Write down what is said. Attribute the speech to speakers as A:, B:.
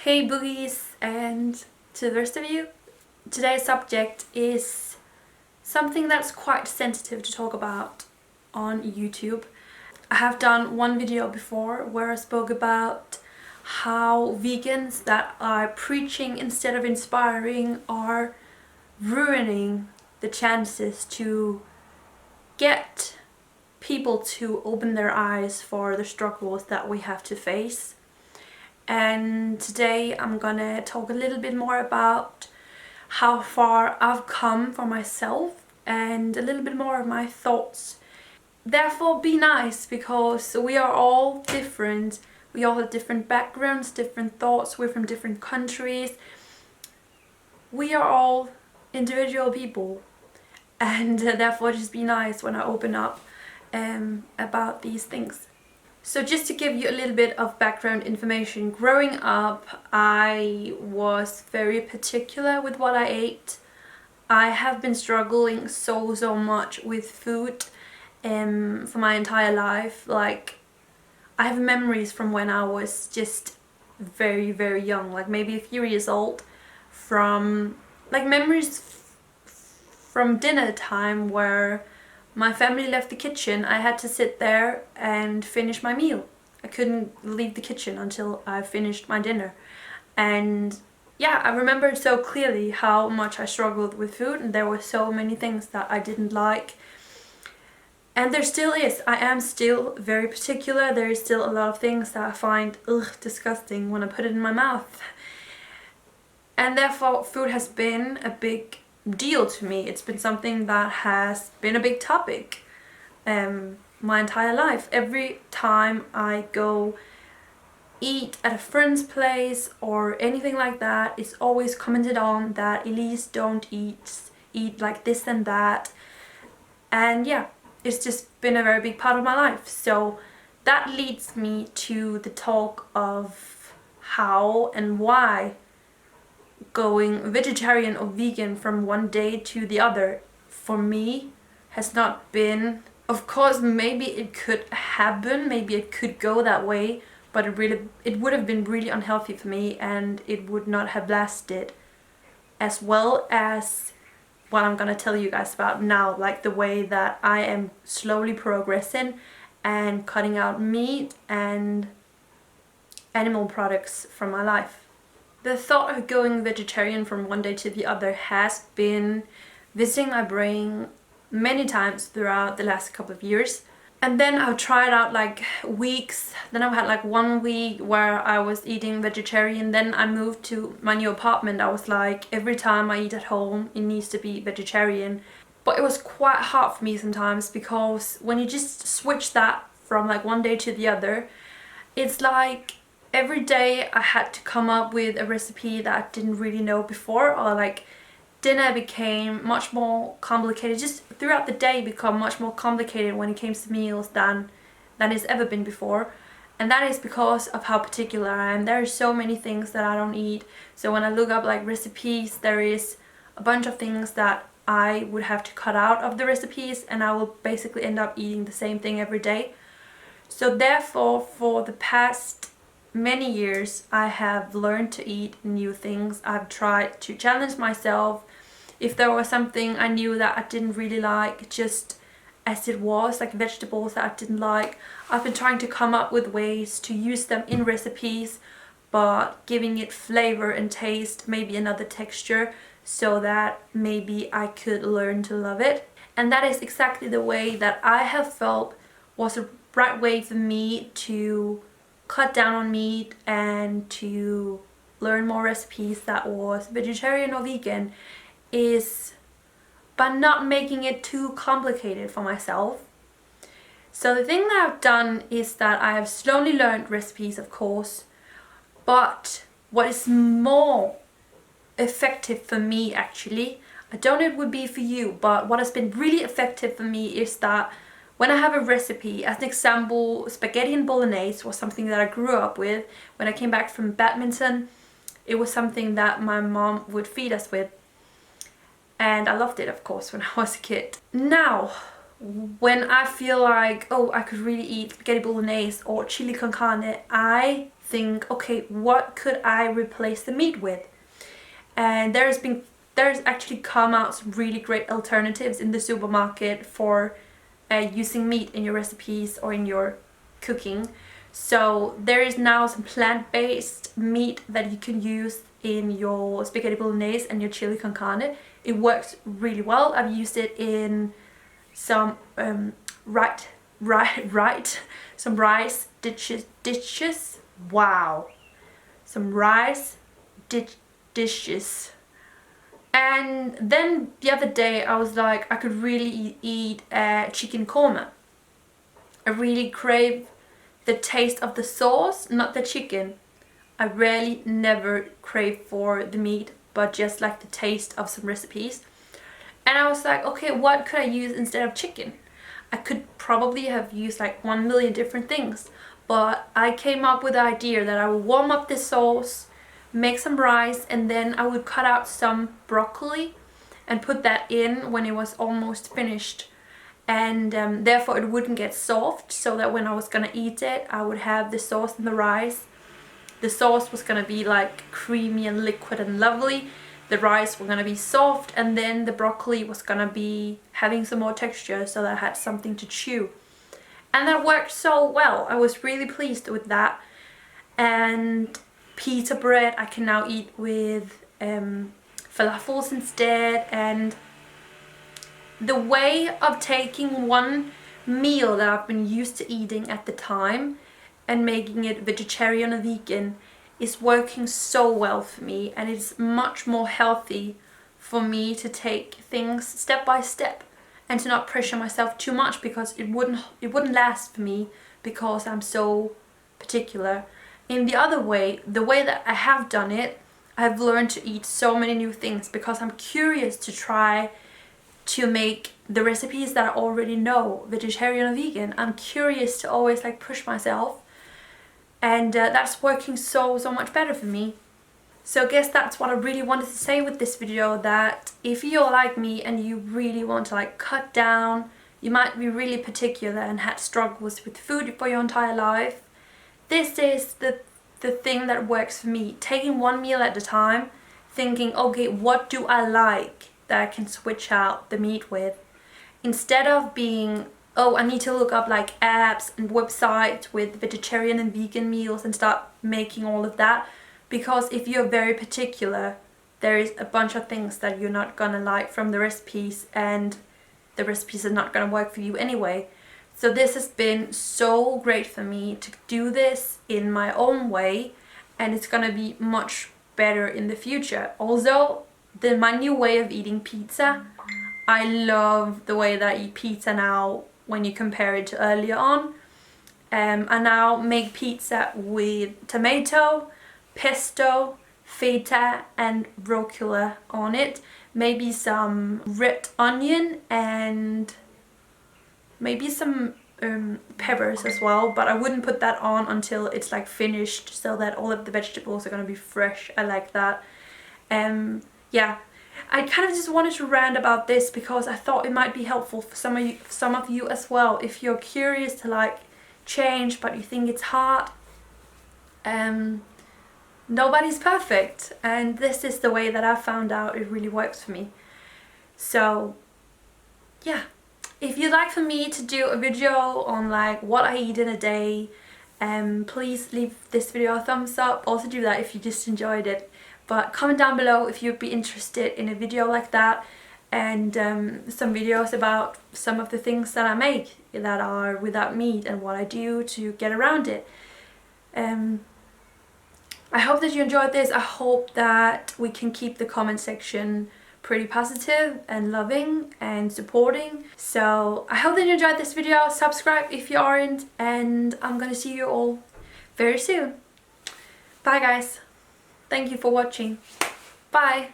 A: Hey boogies, and to the rest of you, today's subject is something that's quite sensitive to talk about on YouTube. I have done one video before where I spoke about how vegans that are preaching instead of inspiring are ruining the chances to get people to open their eyes for the struggles that we have to face. And today I'm gonna talk a little bit more about how far I've come for myself and a little bit more of my thoughts. Therefore, be nice, because we are all different. We all have different backgrounds, different thoughts, we're from different countries. We are all individual people, and therefore just be nice when I open up about these things. So just to give you a little bit of background information, growing up I was very particular with what I ate. I have been struggling so much with food for my entire life. Like, I have memories from when I was just very young, like maybe a few years old, from like memories from dinner time where my family left the kitchen. I had to sit there and finish my meal. I couldn't leave the kitchen until I finished my dinner. And yeah, I remember so clearly how much I struggled with food, and there were so many things that I didn't like. And there still is. I am still very particular. There is still a lot of things that I find disgusting when I put it in my mouth. And therefore food has been a big deal to me. It's been something that has been a big topic my entire life. Every time I go eat at a friend's place or anything like that, it's always commented on that Elise, don't eat like this and that. And yeah, it's just been a very big part of my life. So that leads me to the talk of how and why going vegetarian or vegan from one day to the other for me has not been. Of course, maybe it could happen, maybe it could go that way, but it would have been really unhealthy for me, and it would not have lasted as well as what I'm gonna tell you guys about now, like the way that I am slowly progressing and cutting out meat and animal products from my life. The thought of going vegetarian from one day to the other has been visiting my brain many times throughout the last couple of years. And then I've tried out like weeks. Then I've had like 1 week where I was eating vegetarian. Then I moved to my new apartment. I was like, every time I eat at home, it needs to be vegetarian. But it was quite hard for me sometimes, because when you just switch that from like one day to the other, it's like every day I had to come up with a recipe that I didn't really know before, or like dinner became much more complicated. Just throughout the day become much more complicated when it came to meals than it's ever been before. And that is because of how particular I am. There are so many things that I don't eat. So when I look up like recipes, there is a bunch of things that I would have to cut out of the recipes, and I will basically end up eating the same thing every day. So therefore, for the past many years I have learned to eat new things. I've tried to challenge myself. If there was something I knew that I didn't really like, just as it was, like vegetables that I didn't like, I've been trying to come up with ways to use them in recipes, but giving it flavor and taste, maybe another texture, so that maybe I could learn to love it. And that is exactly the way that I have felt was the right way for me to cut down on meat and to learn more recipes that was vegetarian or vegan, is by not making it too complicated for myself. So the thing that I've done is that I have slowly learned recipes, of course, but what is more effective for me, actually, I don't know if it would be for you, but what has been really effective for me is that when I have a recipe, as an example, spaghetti and bolognese was something that I grew up with. When I came back from badminton, it was something that my mom would feed us with. And I loved it, of course, when I was a kid. Now, when I feel like, oh, I could really eat spaghetti bolognese or chili con carne, I think, okay, what could I replace the meat with? And there's actually come out some really great alternatives in the supermarket for using meat in your recipes or in your cooking. So there is now some plant-based meat that you can use in your spaghetti bolognese and your chili con carne. It works really well. I've used it in some some rice dishes. Wow, some rice dishes. And then the other day I was like, I could really eat chicken korma. I really crave the taste of the sauce, not the chicken. I rarely never crave for the meat, but just like the taste of some recipes. And I was like, okay, what could I use instead of chicken? I could probably have used like 1 million different things, but I came up with the idea that I would warm up this sauce, make some rice, and then I would cut out some broccoli and put that in when it was almost finished. And therefore it wouldn't get soft, so that when I was gonna eat it, I would have the sauce and the rice. The sauce was gonna be like creamy and liquid and lovely. The rice were gonna be soft, and then the broccoli was gonna be having some more texture, so that I had something to chew. And that worked so well. I was really pleased with that. And pita bread I can now eat with falafels instead. And the way of taking one meal that I've been used to eating at the time and making it vegetarian or vegan is working so well for me, and it's much more healthy for me to take things step by step and to not pressure myself too much, because it wouldn't last for me because I'm so particular. In the other way, the way that I have done it, I've learned to eat so many new things because I'm curious to try to make the recipes that I already know, vegetarian or vegan. I'm curious to always like push myself, and that's working so much better for me. So I guess that's what I really wanted to say with this video, that if you're like me and you really want to like cut down, you might be really particular and had struggles with food for your entire life, this is the thing that works for me. Taking one meal at a time, thinking, okay, what do I like that I can switch out the meat with, instead of being, oh, I need to look up like apps and websites with vegetarian and vegan meals and start making all of that. Because if you're very particular, there is a bunch of things that you're not gonna like from the recipes, and the recipes are not gonna work for you anyway. So this has been so great for me to do this in my own way, and it's gonna be much better in the future. Also, my new way of eating pizza, I love the way that I eat pizza now when you compare it to earlier on. I now make pizza with tomato, pesto, feta and rucola on it. Maybe some red onion and maybe some peppers as well, but I wouldn't put that on until it's like finished, so that all of the vegetables are gonna be fresh. I like that. Yeah, I kind of just wanted to rant about this because I thought it might be helpful for some of you as well, if you're curious to like change but you think it's hard. Nobody's perfect, and this is the way that I found out it really works for me. So yeah, if you'd like for me to do a video on like what I eat in a day, please leave this video a thumbs up. Also do that if you just enjoyed it. But comment down below if you'd be interested in a video like that, and some videos about some of the things that I make that are without meat and what I do to get around it. I hope that you enjoyed this. I hope that we can keep the comment section pretty positive and loving and supporting. So I hope that you enjoyed this video. Subscribe if you aren't, and I'm gonna see you all very soon. Bye guys. Thank you for watching. Bye.